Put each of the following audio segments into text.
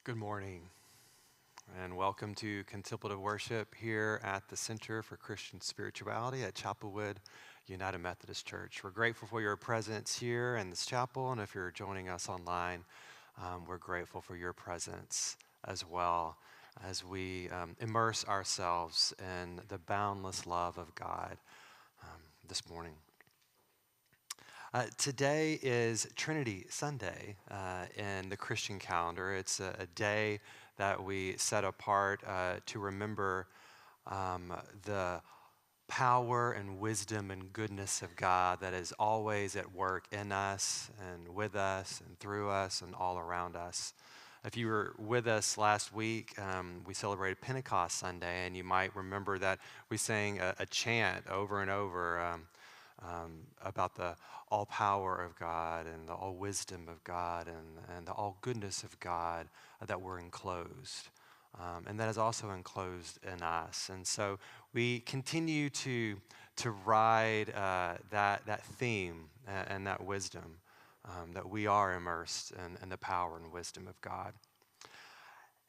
Good morning, and welcome to Contemplative Worship here at the Center for Christian Spirituality at Chapelwood United Methodist Church. We're grateful for your presence here in this chapel, and if you're joining us online, we're grateful for your presence as well as we immerse ourselves in the boundless love of God this morning. Today is Trinity Sunday in the Christian calendar. It's a day that we set apart to remember the power and wisdom and goodness of God that is always at work in us and with us and through us and all around us. If you were with us last week, we celebrated Pentecost Sunday, and you might remember that we sang a chant over and over about the all power of God and the all wisdom of God and the all goodness of God that were enclosed. And that is also enclosed in us. And so we continue to ride that theme and that wisdom, that we are immersed in the power and wisdom of God.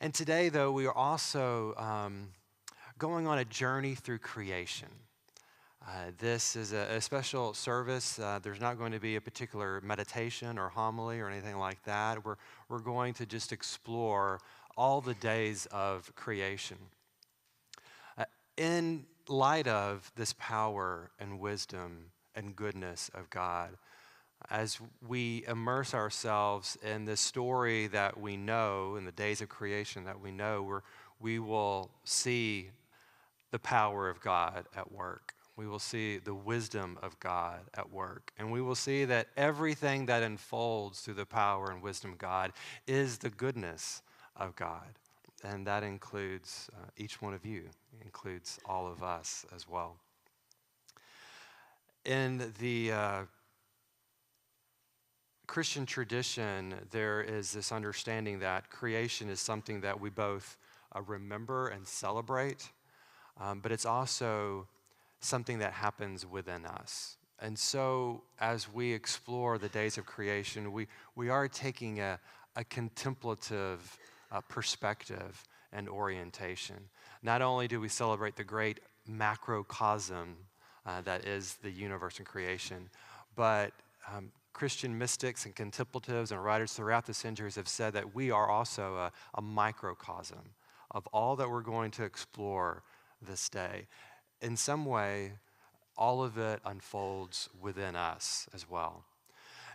And today, though, we are also going on a journey through creation. This is a special service. There's not going to be a particular meditation or homily or anything like that. We're going to just explore all the days of creation. In light of this power and wisdom and goodness of God, as we immerse ourselves in the story that we know, in the days of creation that we know, we will see the power of God at work. We will see the wisdom of God at work. And we will see that everything that unfolds through the power and wisdom of God is the goodness of God. And that includes each one of you. It includes all of us as well. In the Christian tradition, there is this understanding that creation is something that we both remember and celebrate, but it's also something that happens within us. And so as we explore the days of creation, we are taking a contemplative perspective and orientation. Not only do we celebrate the great macrocosm that is the universe and creation, but Christian mystics and contemplatives and writers throughout the centuries have said that we are also a microcosm of all that we're going to explore this day. In some way, all of it unfolds within us as well.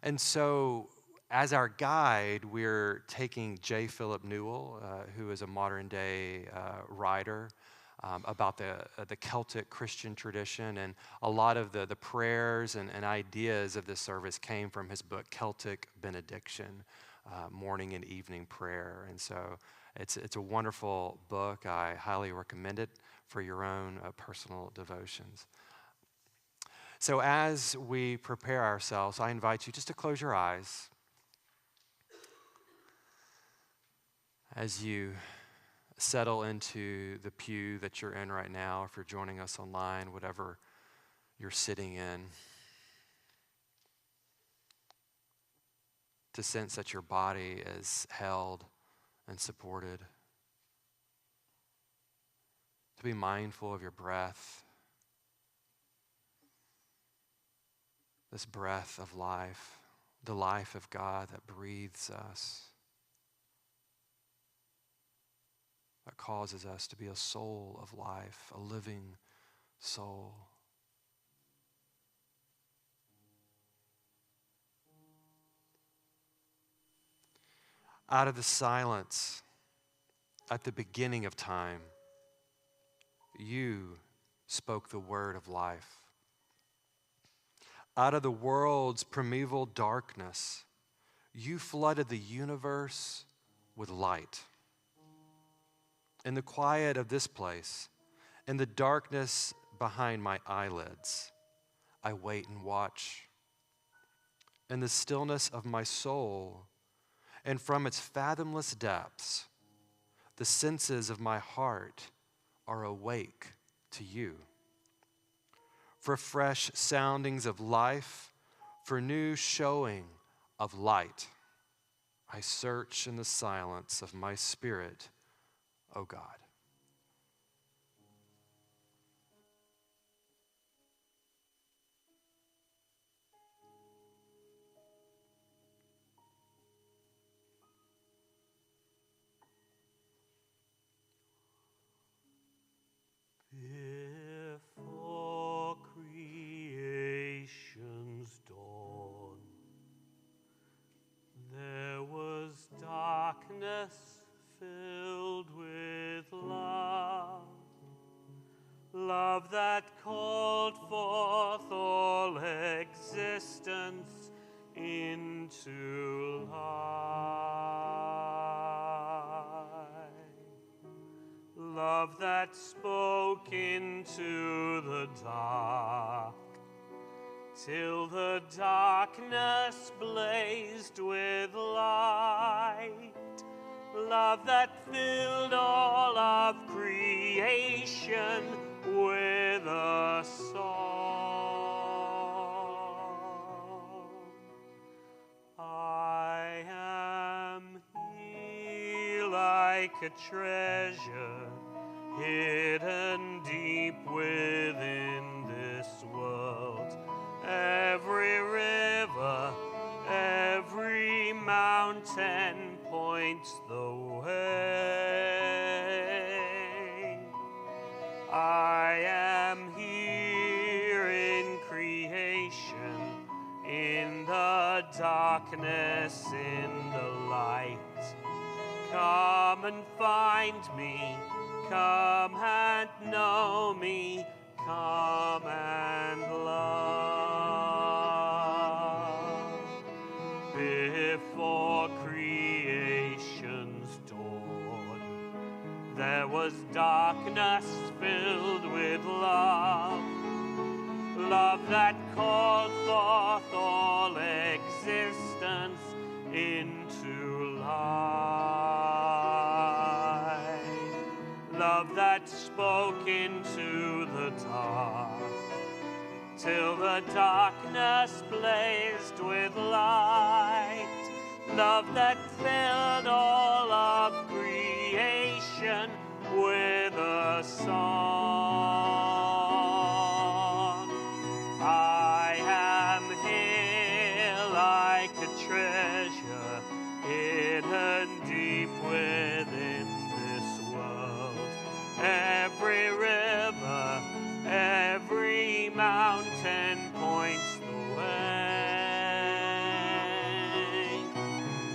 And so, as our guide, we're taking J. Philip Newell, who is a modern-day writer about the Celtic Christian tradition, and a lot of the prayers and ideas of this service came from his book, Celtic Benediction, Morning and Evening Prayer. And so, it's a wonderful book. I highly recommend it for your own personal devotions. So as we prepare ourselves, I invite you just to close your eyes as you settle into the pew that you're in right now, if you're joining us online, whatever you're sitting in, to sense that your body is held and supported. To be mindful of your breath, this breath of life, the life of God that breathes us, that causes us to be a soul of life, a living soul. Out of the silence at the beginning of time, you spoke the word of life. Out of the world's primeval darkness, you flooded the universe with light. In the quiet of this place, in the darkness behind my eyelids, I wait and watch. In the stillness of my soul, and from its fathomless depths, the senses of my heart are awake to you. For fresh soundings of life, for new showing of light, I search in the silence of my spirit, O God. Before creation's dawn, there was darkness filled with love, love that called forth all existence into life, love that spoke into the dark, till the darkness blazed with light, love that filled all of creation with a song. I am here like a treasure hidden deep within this world. Every river, every mountain points the way. I am here in creation, in the darkness, in the light. Come and find me, come and know me, come and love. Before creation's dawn, there was darkness filled with love, love that called forth all existence into life, love that spoke into the dark, till the darkness blazed with light, love that filled all of creation with a song. I am here like a treasure hidden deep within this world. Every river, every mountain points the way.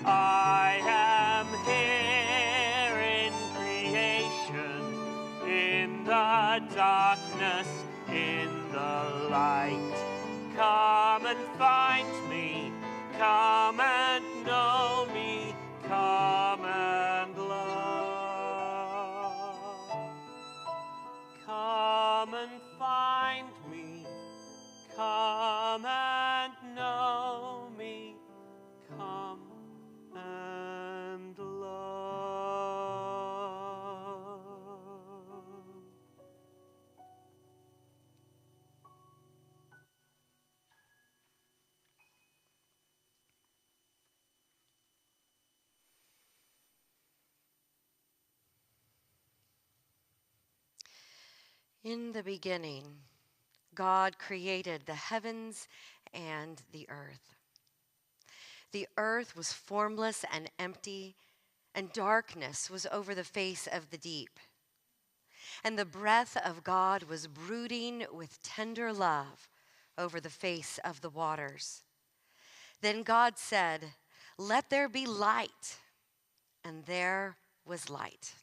I am here in creation, in the darkness, in the light. Come and find me, come and know me, come and love. Come and find me, come and know me, come and love. In the beginning, God created the heavens and the earth. The earth was formless and empty, and darkness was over the face of the deep. And the breath of God was brooding with tender love over the face of the waters. Then God said, "Let there be light," and there was light.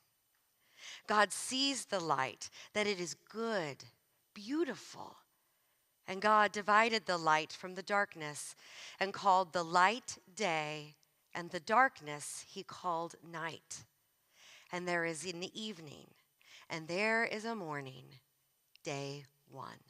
God sees the light, that it is good, beautiful. And God divided the light from the darkness and called the light day, and the darkness he called night. And there is an evening, and there is a morning, day one.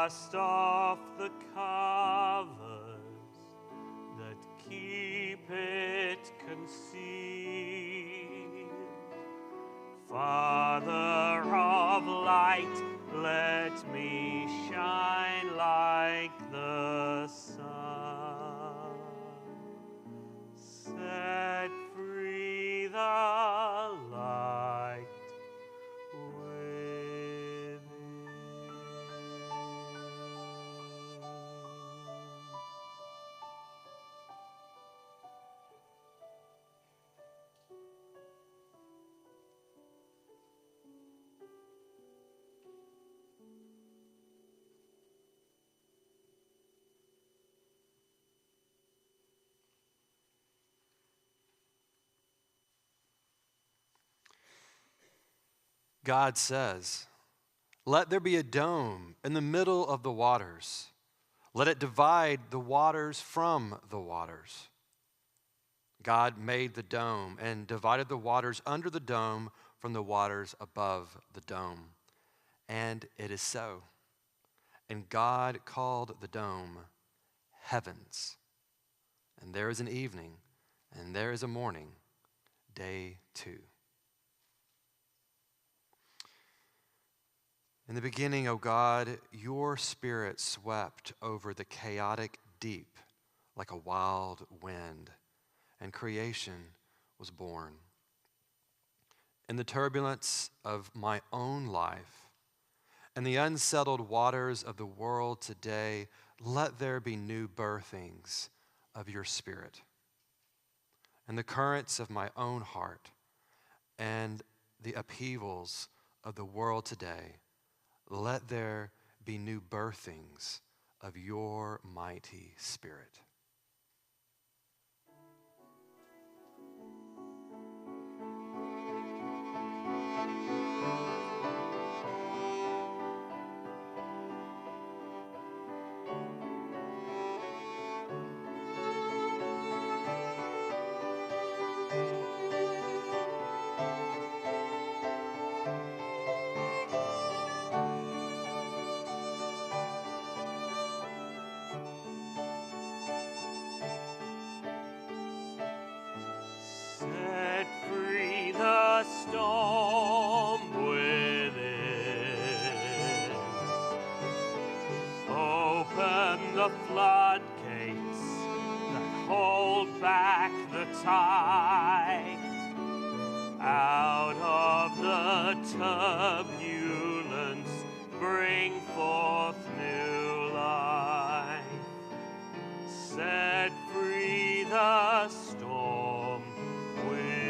Cast off the covers that keep it concealed. Father of light, let me shine like the sun. Set free the light within. God says, "Let there be a dome in the middle of the waters. Let it divide the waters from the waters." God made the dome and divided the waters under the dome from the waters above the dome. And it is so. And God called the dome heavens. And there is an evening, and there is a morning, day 2. In the beginning, O God, your spirit swept over the chaotic deep like a wild wind, and creation was born. In the turbulence of my own life and the unsettled waters of the world today, let there be new birthings of your spirit. In the currents of my own heart and the upheavals of the world today, let there be new birthings of your mighty spirit. Set free the storm within. Open the floodgates that hold back the tide. Out of the turbulence, bring forth new life. Set free the storm within.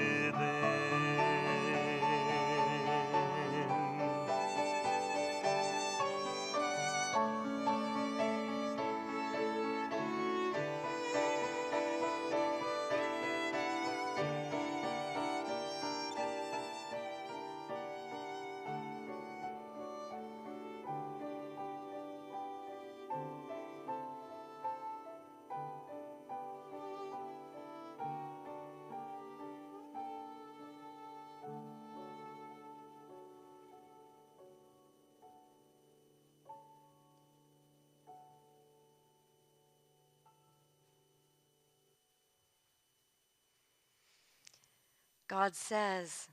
God says,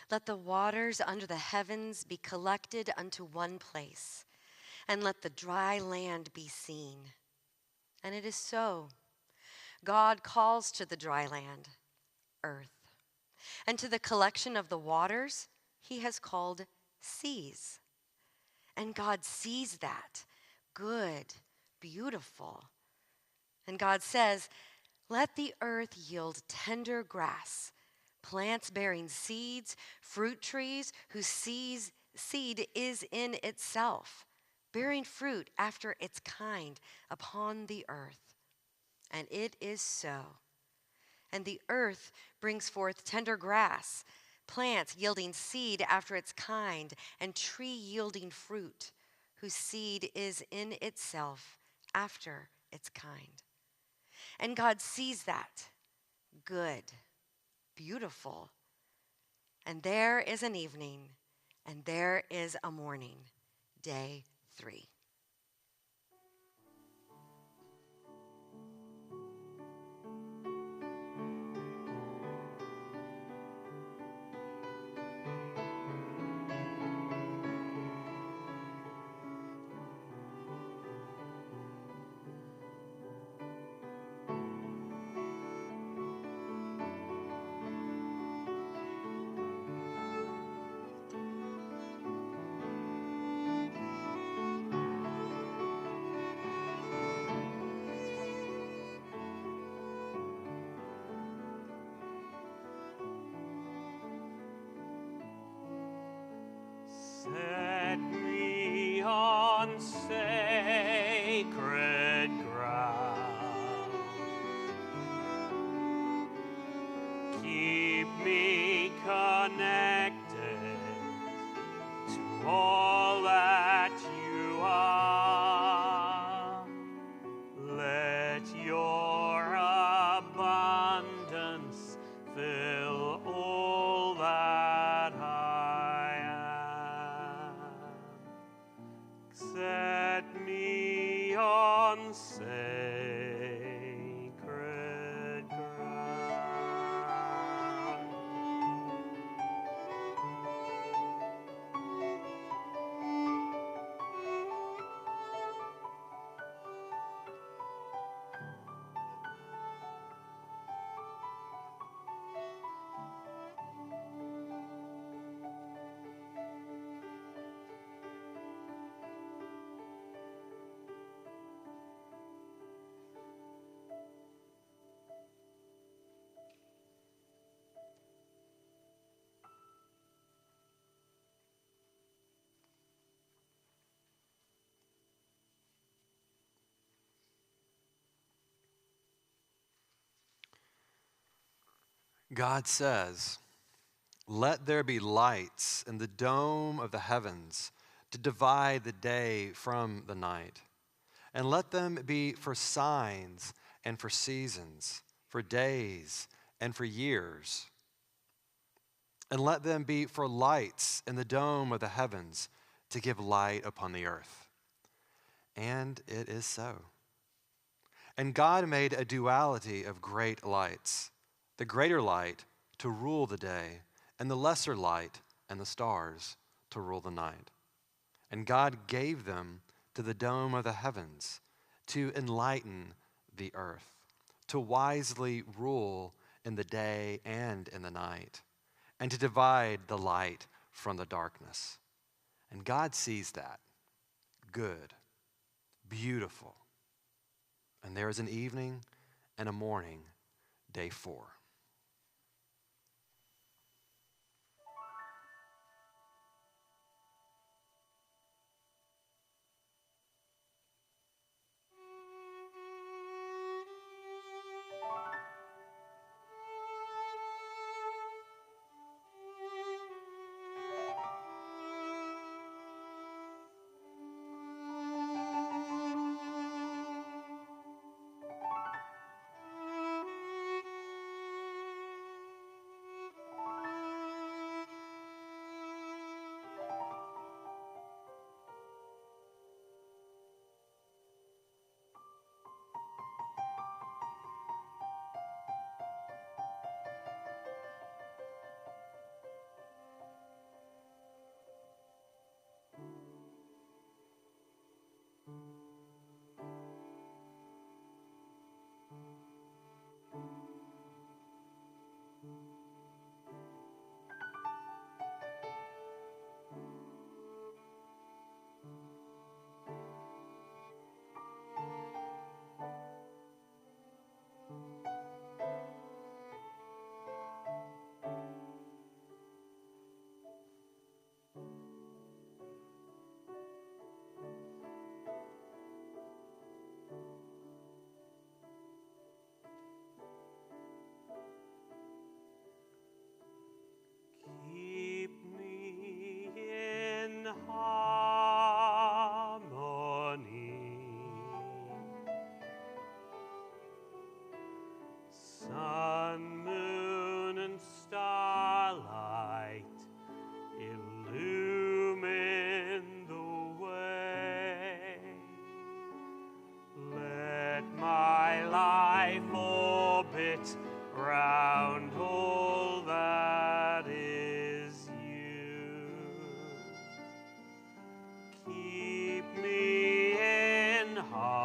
"Let the waters under the heavens be collected unto one place, and let the dry land be seen." And it is so. God calls to the dry land, earth, and to the collection of the waters, he has called seas. And God sees that good, beautiful. And God says, "Let the earth yield tender grass, plants bearing seeds, fruit trees whose seed is in itself, bearing fruit after its kind upon the earth." And it is so. And the earth brings forth tender grass, plants yielding seed after its kind, and tree yielding fruit, whose seed is in itself after its kind. And God sees that good, beautiful. And there is an evening, and there is a morning, day 3. connected to all that you are. Let your abundance fill all that I am. Set me on sacred ground. God says, "Let there be lights in the dome of the heavens to divide the day from the night. And let them be for signs and for seasons, for days and for years. And let them be for lights in the dome of the heavens to give light upon the earth." And it is so. And God made a duality of great lights, the greater light to rule the day, and the lesser light and the stars to rule the night. And God gave them to the dome of the heavens to enlighten the earth, to wisely rule in the day and in the night, and to divide the light from the darkness. And God sees that good, beautiful. And there is an evening and a morning, day 4. Keep me in harmony. Sun, moon, and starlight illumine the way. Let my life orbit round all that is you. Keep me in harmony.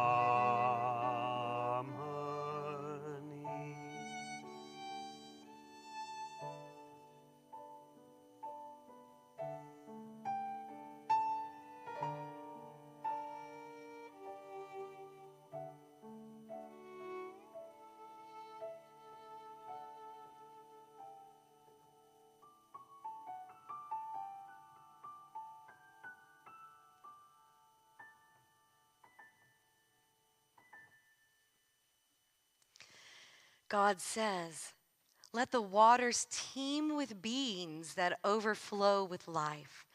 God says, Let the waters teem with beings that overflow with life,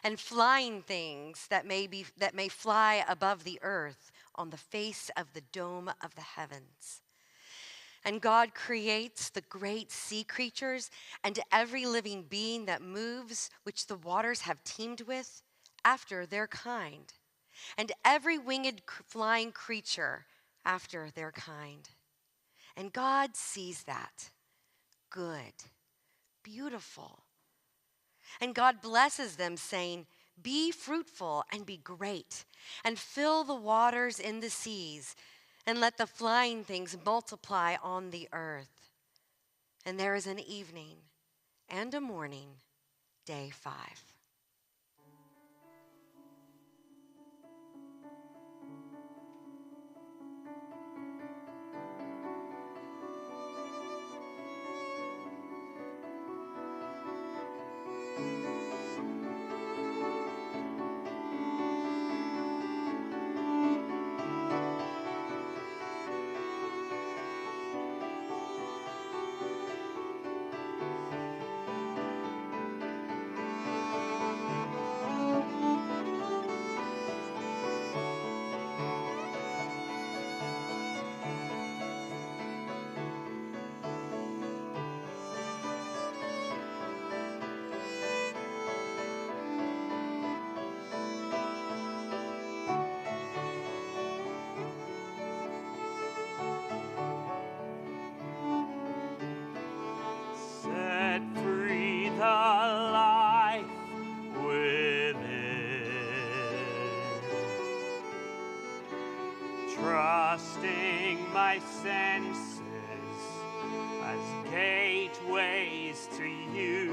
and flying things that may fly above the earth on the face of the dome of the heavens. And God creates the great sea creatures and every living being that moves, which the waters have teemed with, after their kind, and every winged flying creature after their kind. And God sees that good, beautiful. And God blesses them, saying, "Be fruitful and be great, and fill the waters in the seas, and let the flying things multiply on the earth." And there is an evening and a morning, day 5. Set free the life within, trusting my senses as gateways to you,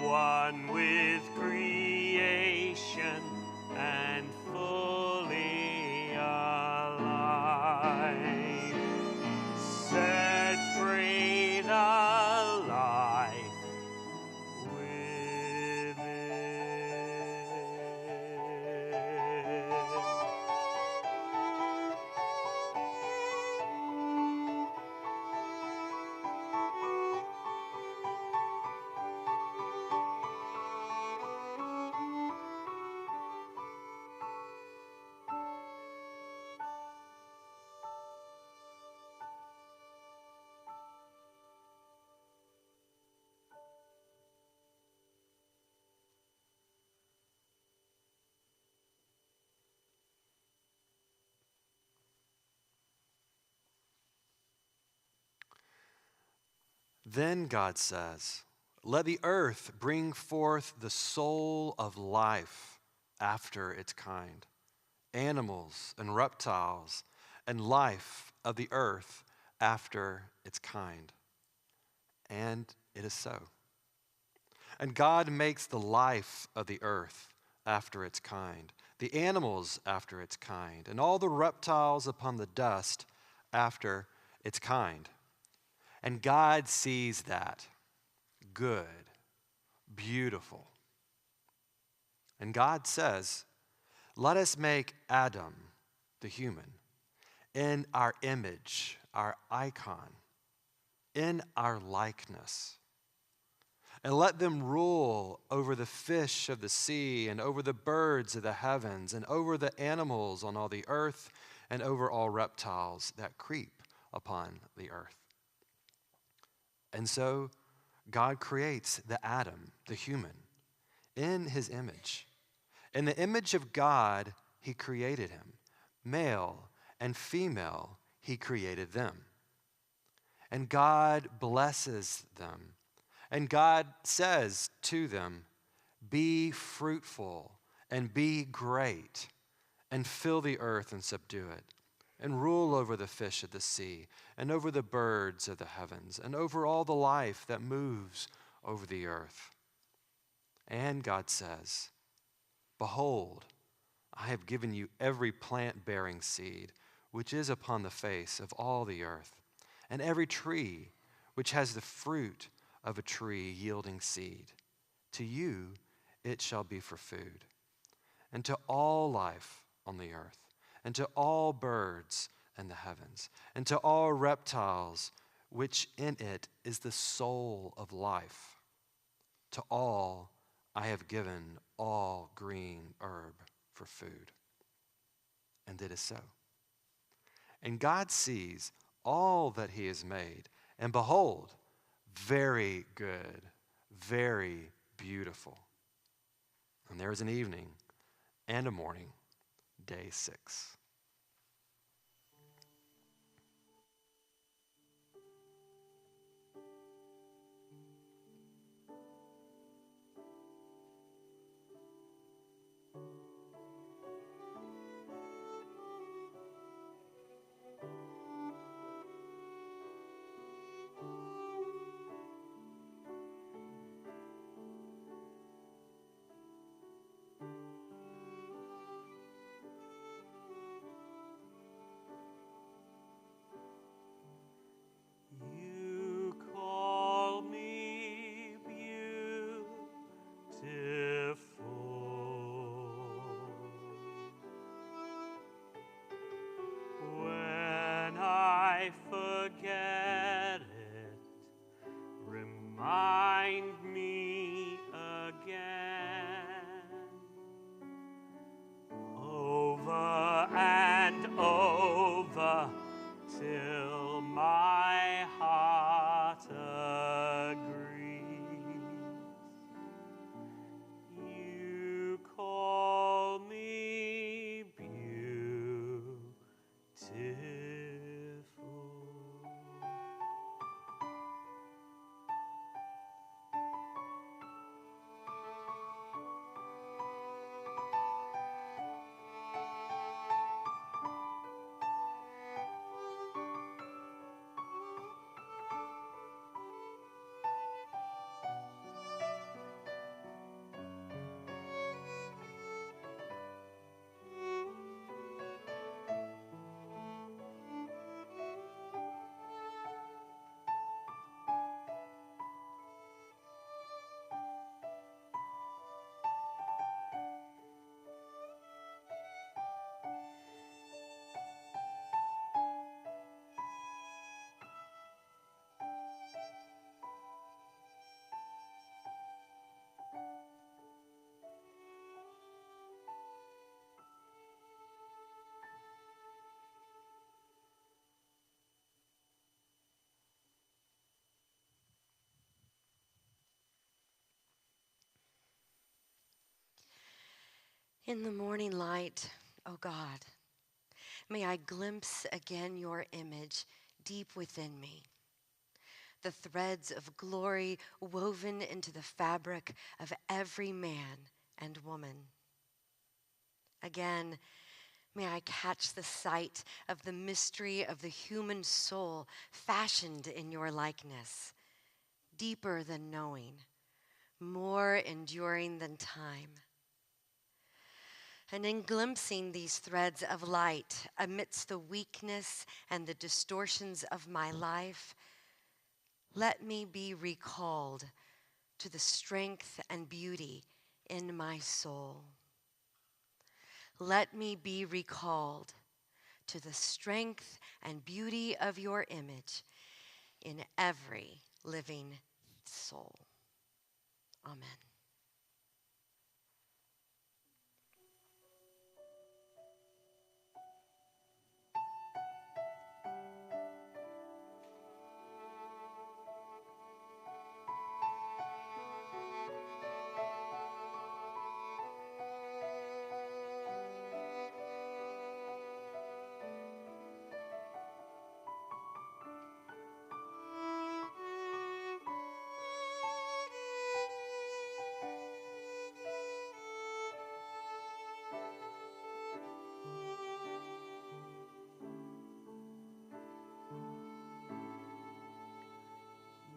one with creation and fully alive. Set free the life within. Then God says, "Let the earth bring forth the soul of life after its kind, animals and reptiles, and life of the earth after its kind." And it is so. And God makes the life of the earth after its kind, the animals after its kind, and all the reptiles upon the dust after its kind. And God sees that good, beautiful. And God says, "Let us make Adam, the human, in our image, our icon, in our likeness. And let them rule over the fish of the sea, and over the birds of the heavens, and over the animals on all the earth, and over all reptiles that creep upon the earth." And so God creates the Adam, the human, in his image. In the image of God, he created him. Male and female, he created them. And God blesses them. And God says to them, "Be fruitful and be great, and fill the earth and subdue it, and rule over the fish of the sea, and over the birds of the heavens, and over all the life that moves over the earth." And God says, "Behold, I have given you every plant-bearing seed which is upon the face of all the earth, and every tree which has the fruit of a tree yielding seed. To you it shall be for food. And to all life on the earth, and to all birds in the heavens, and to all reptiles which in it is the soul of life. To all I have given all green herb for food. And it is so. And God sees all that he has made, and behold, very good, very beautiful. And there is an evening and a morning, day 6. You call me beautiful. When I forget it, remind me again. Over and over till my heart agrees. You call me beautiful. In the morning light, O God, may I glimpse again your image deep within me, the threads of glory woven into the fabric of every man and woman. Again, may I catch the sight of the mystery of the human soul fashioned in your likeness, deeper than knowing, more enduring than time. And in glimpsing these threads of light amidst the weakness and the distortions of my life, let me be recalled to the strength and beauty in my soul. Let me be recalled to the strength and beauty of your image in every living soul. Amen.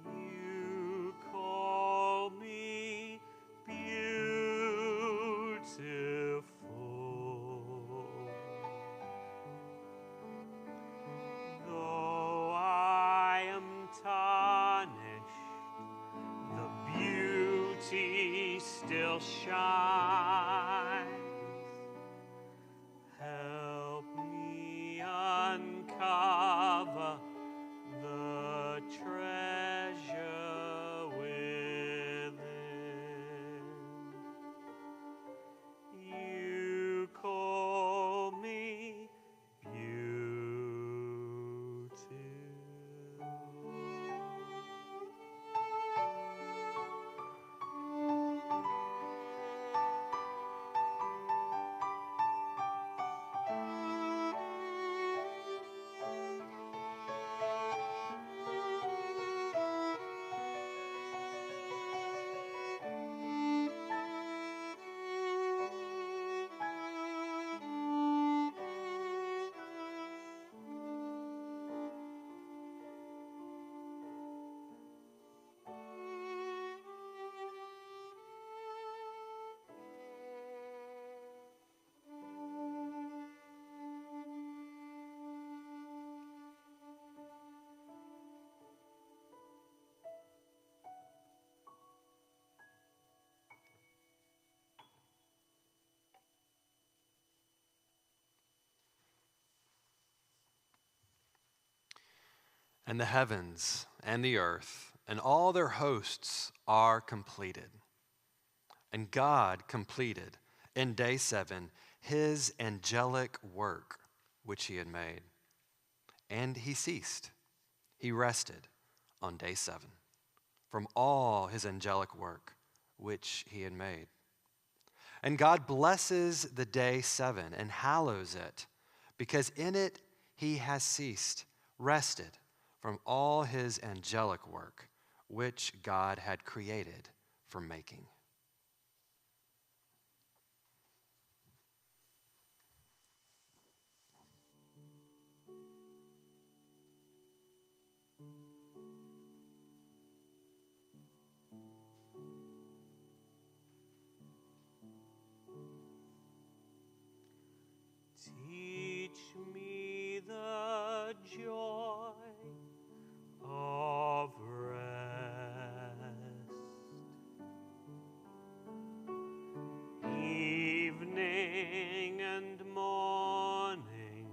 You call me beautiful. Though I am tarnished, the beauty still shines. Help me uncover the And the heavens and the earth and all their hosts are completed. And God completed in day 7 his angelic work which he had made. And he ceased. He rested on day 7 from all his angelic work which he had made. And God blesses the day 7 and hallows it, because in it he has ceased, rested from all his angelic work which God had created for making. Teach me the joy of rest. Evening and morning,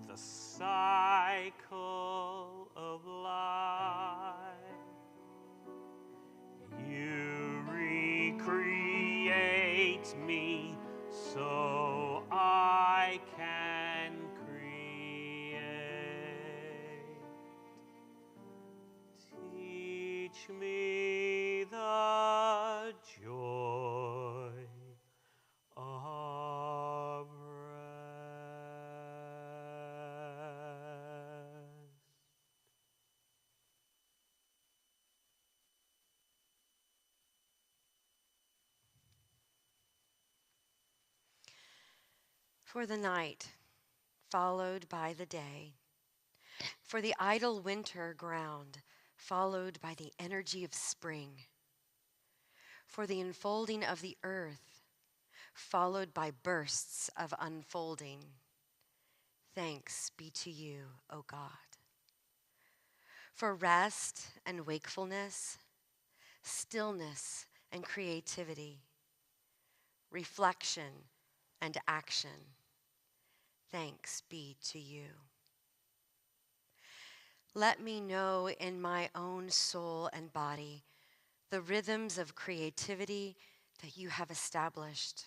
the cycle of life. You recreate me so I can create. Teach me the joy of rest. For the night, followed by the day, for the idle winter ground, followed by the energy of spring, for the enfolding of the earth, followed by bursts of unfolding. Thanks be to you, O God. For rest and wakefulness, stillness and creativity, reflection and action. Thanks be to you. Let me know in my own soul and body the rhythms of creativity that you have established.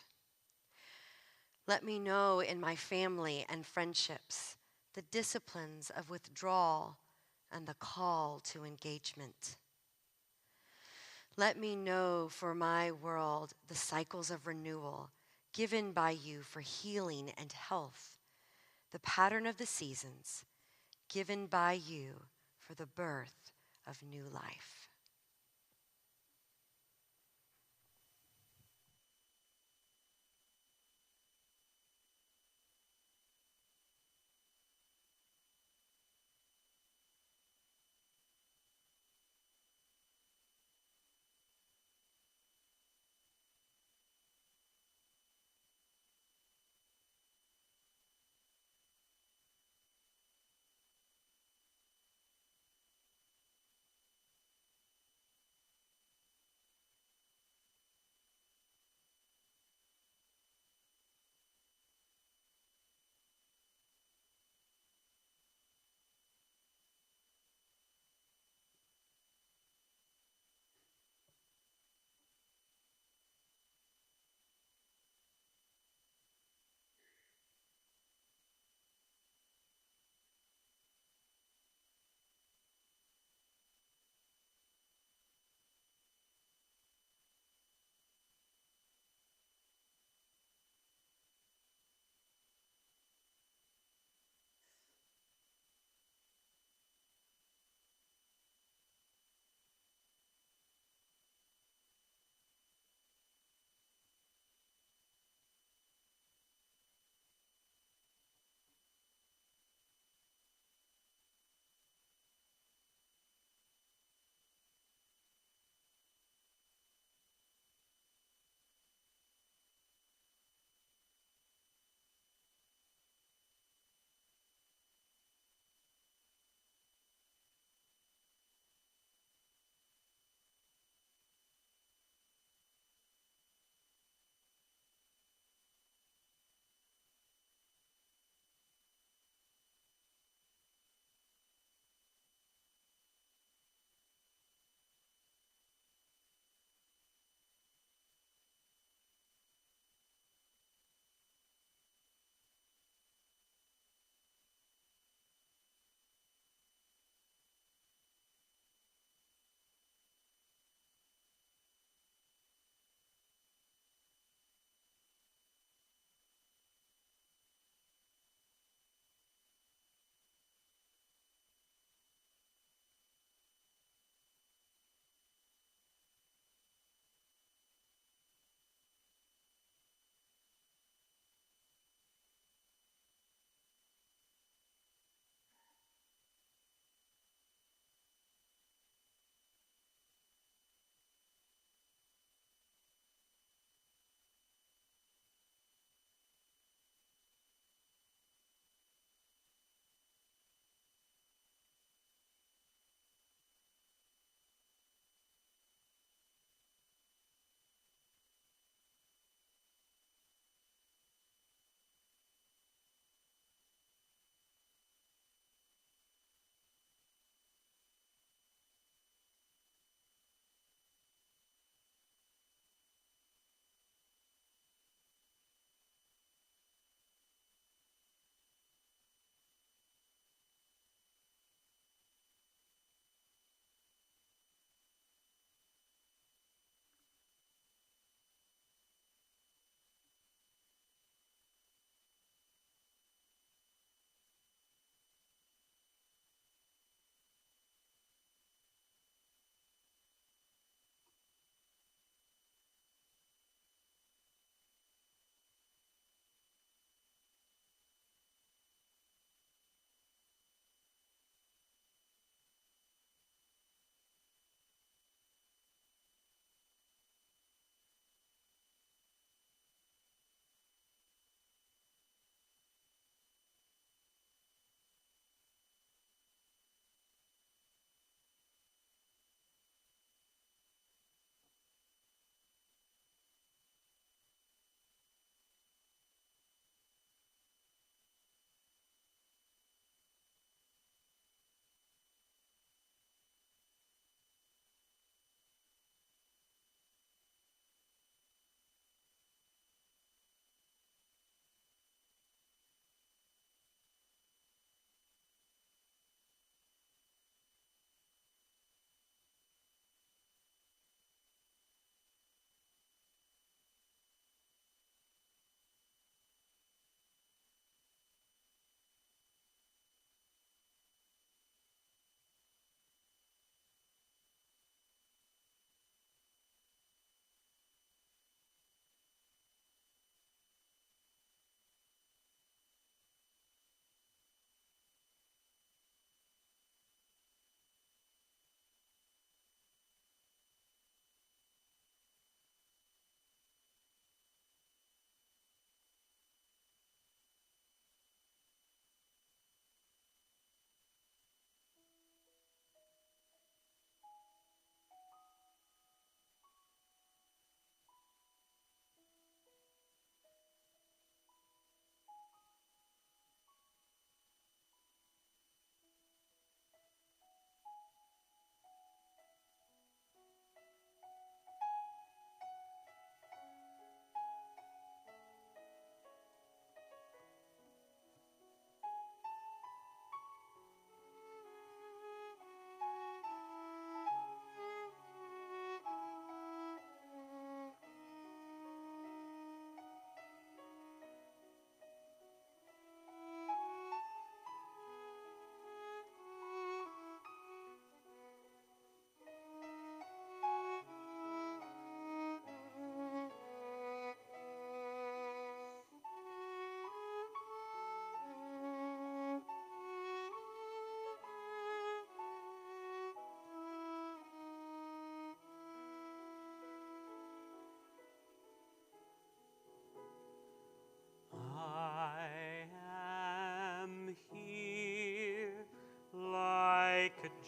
Let me know in my family and friendships the disciplines of withdrawal and the call to engagement. Let me know for my world the cycles of renewal given by you for healing and health, the pattern of the seasons given by you for the birth of new life.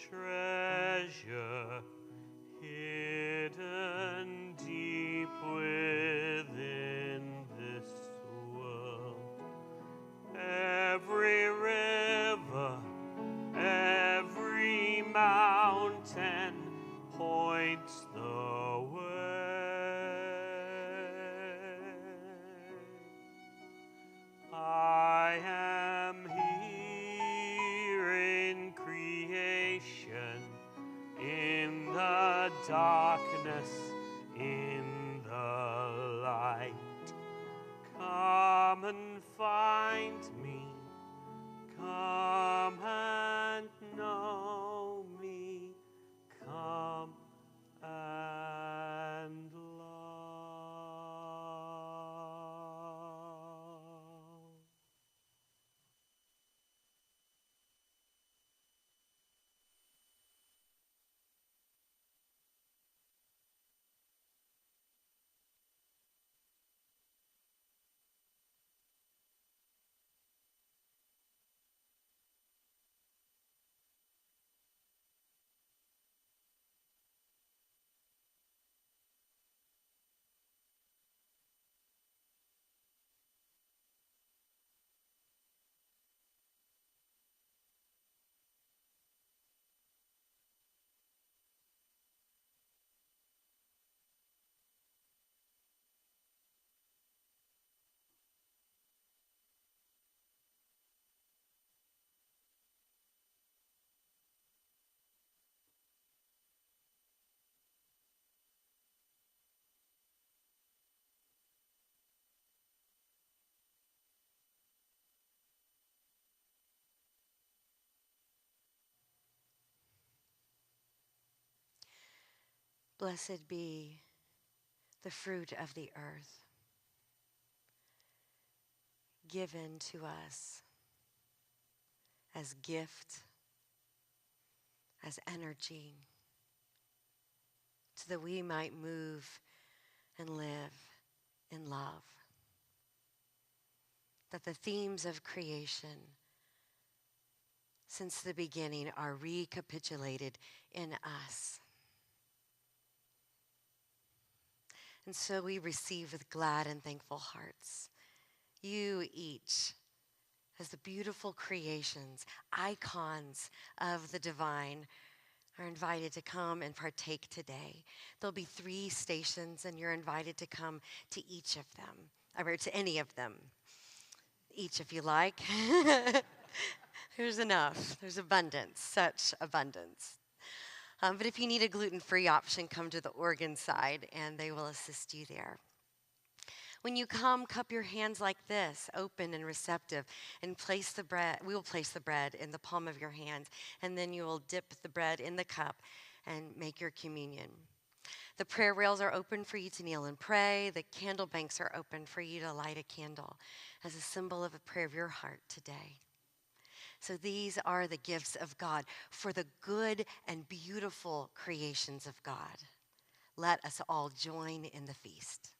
treasure hidden deep within this world. Every river, every mountain points the way. I am here in creation, in the darkness, in the light. Come and find me, come and know me, come and love. Blessed be the fruit of the earth, given to us as gift, as energy, so that we might move and live in love. That the themes of creation since the beginning are recapitulated in us. And so we receive with glad and thankful hearts. You each, as the beautiful creations, icons of the divine, are invited to come and partake today. There'll be 3 stations, and you're invited to come to each of them, or to any of them. Each if you like. There's enough. There's abundance, such abundance. But if you need a gluten-free option, come to the organ side, and they will assist you there. When you come, cup your hands like this, open and receptive, and place the bread. We will place the bread in the palm of your hands, and then you will dip the bread in the cup and make your communion. The prayer rails are open for you to kneel and pray. The candle banks are open for you to light a candle as a symbol of a prayer of your heart today. So these are the gifts of God for the good and beautiful creations of God. Let us all join in the feast.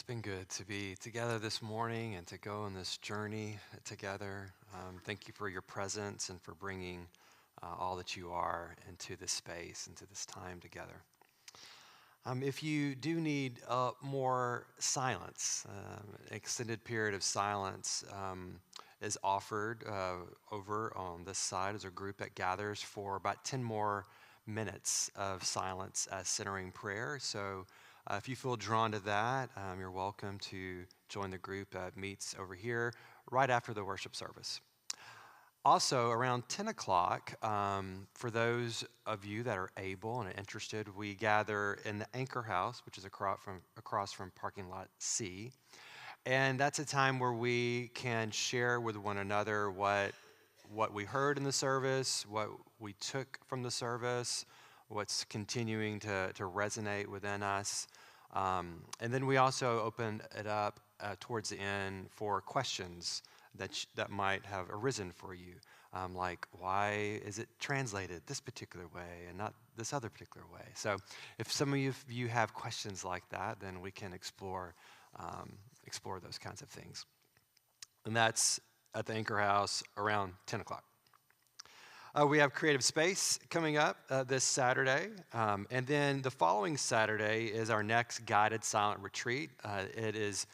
It's been good to be together this morning and to go on this journey together. Thank you for your presence and for bringing all that you are into this space, into this time together. If you do need more silence, an extended period of silence is offered over on this side as a group that gathers for about 10 more minutes of silence as centering prayer. So if you feel drawn to that, you're welcome to join the group that meets over here right after the worship service. Also, around 10 o'clock, for those of you that are able and interested, we gather in the Anchor House, which is across from parking lot C. And that's a time where we can share with one another what we heard in the service, what we took from the service, what's continuing to resonate within us. And then we also open it up towards the end for questions that might have arisen for you, like why is it translated this particular way and not this other particular way? So if some of you have questions like that, then we can explore those kinds of things. And that's at the Anchor House around 10 o'clock. We have Creative Space coming up this Saturday. And then the following Saturday is our next guided silent retreat. It is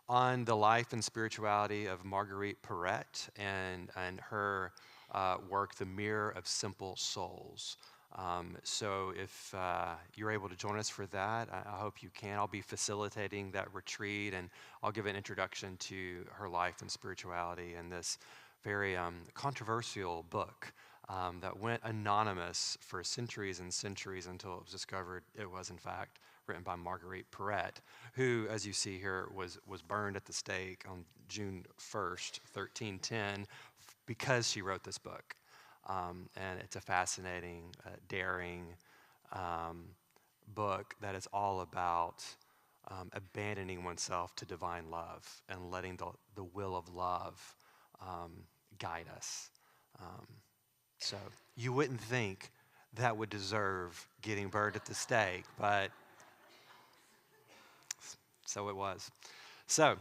on the life and spirituality of Marguerite Perret and her work, The Mirror of Simple Souls. So if you're able to join us for that, I hope you can. I'll be facilitating that retreat, and I'll give an introduction to her life and spirituality and this very controversial book that went anonymous for centuries and centuries until it was discovered it was, in fact, written by Marguerite Perret, who, as you see here, was burned at the stake on June 1st, 1310, because she wrote this book. And it's a fascinating, daring book that is all about abandoning oneself to divine love and letting the will of love guide us. So you wouldn't think that would deserve getting burned at the stake, but so it was. So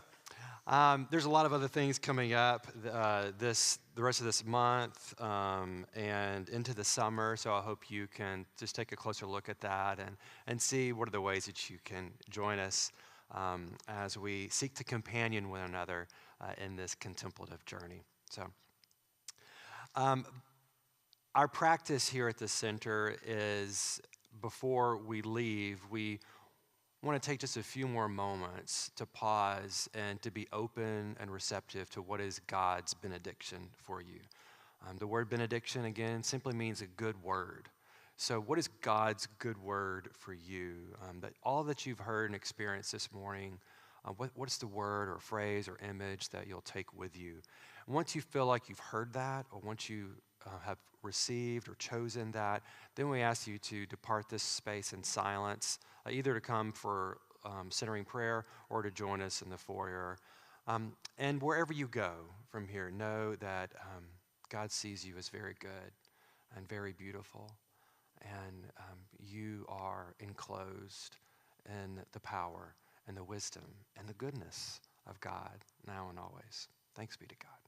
there's a lot of other things coming up the rest of this month and into the summer. So I hope you can just take a closer look at that and see what are the ways that you can join us as we seek to companion one another in this contemplative journey. So our practice here at the center is, before we leave, we want to take just a few more moments to pause and to be open and receptive to what is God's benediction for you. The word benediction, again, simply means a good word. So what is God's good word for you? That all that you've heard and experienced this morning, what is the word or phrase or image that you'll take with you? And once you feel like you've heard that, or once you have received or chosen that, then we ask you to depart this space in silence, either to come for centering prayer or to join us in the foyer. And wherever you go from here, know that God sees you as very good and very beautiful, and you are enclosed in the power and the wisdom and the goodness of God now and always. Thanks be to God.